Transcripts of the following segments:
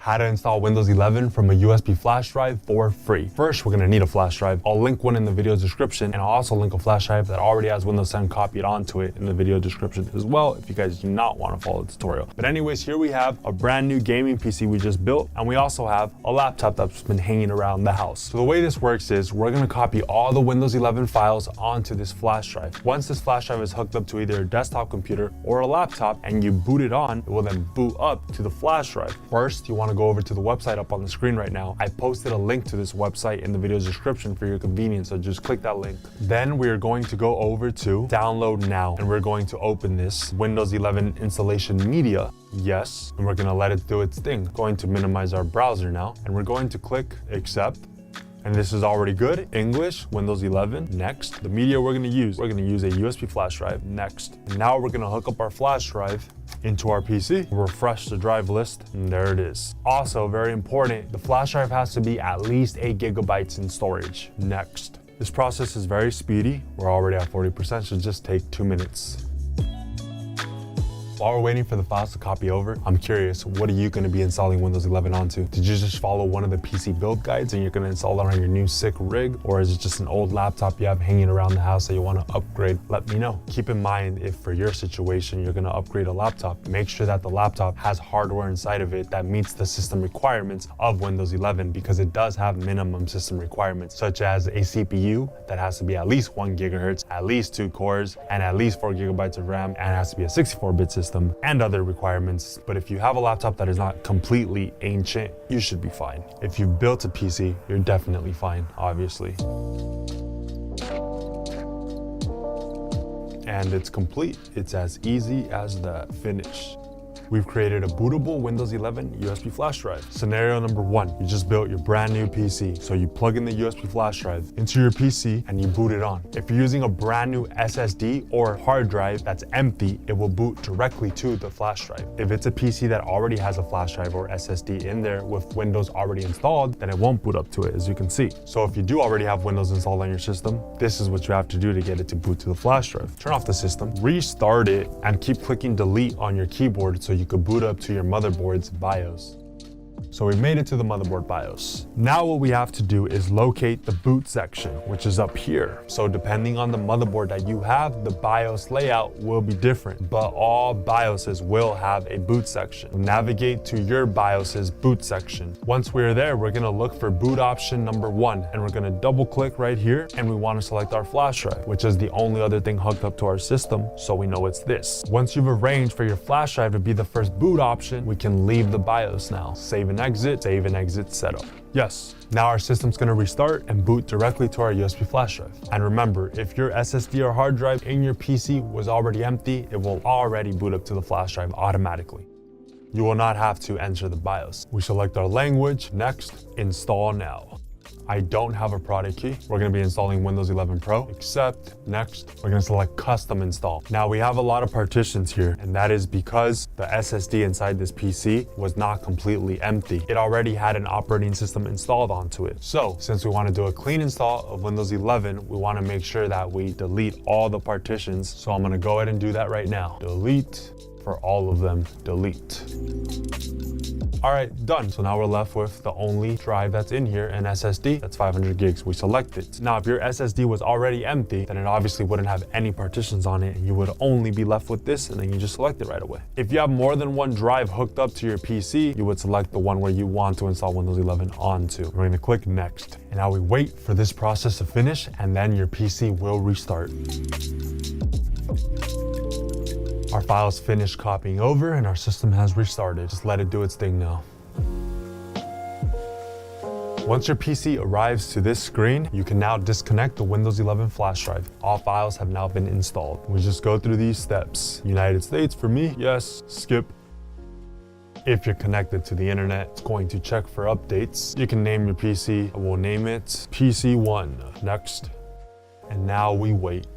how to install Windows 11 from a USB flash drive for free. First, we're gonna need a flash drive. I'll link one in the video description, and I'll also link a flash drive that already has Windows 10 copied onto it in the video description as well, if you guys do not want to follow the tutorial. But anyways, here we have a brand new gaming PC we just built, and we also have a laptop that's been hanging around the house. So the way this works is we're gonna copy all the Windows 11 files onto this flash drive. Once this flash drive is hooked up to either a desktop computer or a laptop and you boot it on, it will then boot up to the flash drive. First, you want to go over to the website up on the screen right now. I posted a link to this website in the video's description for your convenience, so just click that link. Then we are going to go over to download now, and we're going to open this Windows 11 installation media. Yes, and we're going to let it do its thing. Going to minimize our browser now, and we're going to click accept. And this is already good. English, Windows 11, next. The media we're gonna use a USB flash drive, next. And now we're gonna hook up our flash drive into our PC, refresh the drive list, and there it is. Also, very important, the flash drive has to be at least 8 GB in storage, next. This process is very speedy. We're already at 40%, should just take 2 minutes. While we're waiting for the files to copy over, I'm curious, what are you going to be installing Windows 11 onto? Did you just follow one of the PC build guides and you're going to install it on your new sick rig? Or is it just an old laptop you have hanging around the house that you want to upgrade? Let me know. Keep in mind, if for your situation, you're going to upgrade a laptop, make sure that the laptop has hardware inside of it that meets the system requirements of Windows 11, because it does have minimum system requirements, such as a CPU that has to be at least 1 GHz, at least 2 cores, and at least 4 GB of RAM, and it has to be a 64-bit system, and other requirements. But if you have a laptop that is not completely ancient, you should be fine. If you've built a PC, you're definitely fine, obviously. And it's complete. It's as easy as that. Finish. We've created a bootable Windows 11 USB flash drive. Scenario number 1, you just built your brand new PC. So you plug in the USB flash drive into your PC and you boot it on. If you're using a brand new SSD or hard drive that's empty, it will boot directly to the flash drive. If it's a PC that already has a flash drive or SSD in there with Windows already installed, then it won't boot up to it, as you can see. So if you do already have Windows installed on your system, this is what you have to do to get it to boot to the flash drive. Turn off the system, restart it, and keep clicking delete on your keyboard so you could boot up to your motherboard's BIOS. So we've made it to the motherboard BIOS. Now what we have to do is locate the boot section, which is up here. So depending on the motherboard that you have, the BIOS layout will be different, but all BIOSes will have a boot section. Navigate to your BIOS's boot section. Once we're there, we're gonna look for boot option number 1, and we're gonna double click right here, and we wanna select our flash drive, which is the only other thing hooked up to our system, so we know it's this. Once you've arranged for your flash drive to be the first boot option, we can leave the BIOS now. Save and exit setup. Yes, now our system's gonna restart and boot directly to our USB flash drive. And remember, if your SSD or hard drive in your PC was already empty, it will already boot up to the flash drive automatically. You will not have to enter the BIOS. We select our language, next, install now. I don't have a product key. We're gonna be installing Windows 11 Pro, accept, next. We're gonna select custom install. Now we have a lot of partitions here, and that is because the SSD inside this PC was not completely empty. It already had an operating system installed onto it. So since we wanna do a clean install of Windows 11, we wanna make sure that we delete all the partitions. So I'm gonna go ahead and do that right now. Delete. For all of them, delete. All right, done. So now we're left with the only drive that's in here, an SSD. That's 500 gigs. We select it. Now, if your SSD was already empty, then it obviously wouldn't have any partitions on it, and you would only be left with this, and then you just select it right away. If you have more than one drive hooked up to your PC, you would select the one where you want to install Windows 11 onto. We're gonna click next. And now we wait for this process to finish, and then your PC will restart. Our files finished copying over and our system has restarted. Just let it do its thing now. Once your PC arrives to this screen, you can now disconnect the Windows 11 flash drive. All files have now been installed. We just go through these steps. United States for me, yes, skip. If you're connected to the internet, it's going to check for updates. You can name your PC. I will name it PC1, next. And now we wait.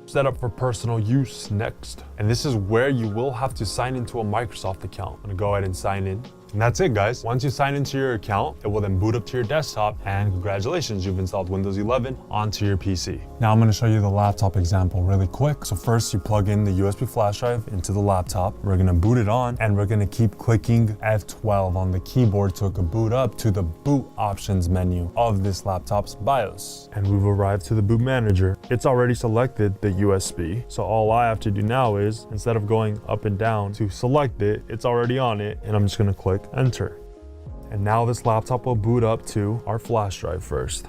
Set up for personal use, next. And this is where you will have to sign into a Microsoft account. I'm gonna go ahead and sign in. And that's it, guys. Once you sign into your account, it will then boot up to your desktop, and congratulations, you've installed Windows 11 onto your PC. Now I'm gonna show you the laptop example really quick. So first you plug in the USB flash drive into the laptop. We're gonna boot it on, and we're gonna keep clicking F12 on the keyboard so it could boot up to the boot options menu of this laptop's BIOS. And we've arrived to the boot manager. It's already selected the USB. So all I have to do now is, instead of going up and down to select it, it's already on it, and I'm just gonna click enter. And now this laptop will boot up to our flash drive first.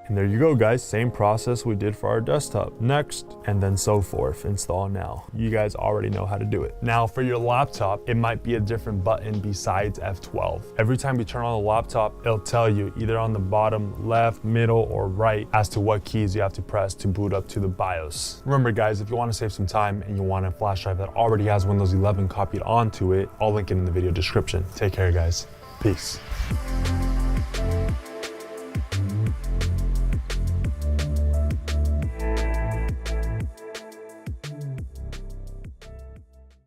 And there you go, guys. Same process we did for our desktop. Next, and then so forth. Install now. You guys already know how to do it. Now for your laptop, it might be a different button besides F12. Every time you turn on the laptop, it'll tell you either on the bottom left, middle, or right as to what keys you have to press to boot up to the BIOS. Remember, guys, if you want to save some time and you want a flash drive that already has Windows 11 copied onto it, I'll link it in the video description. Take care, guys. Peace.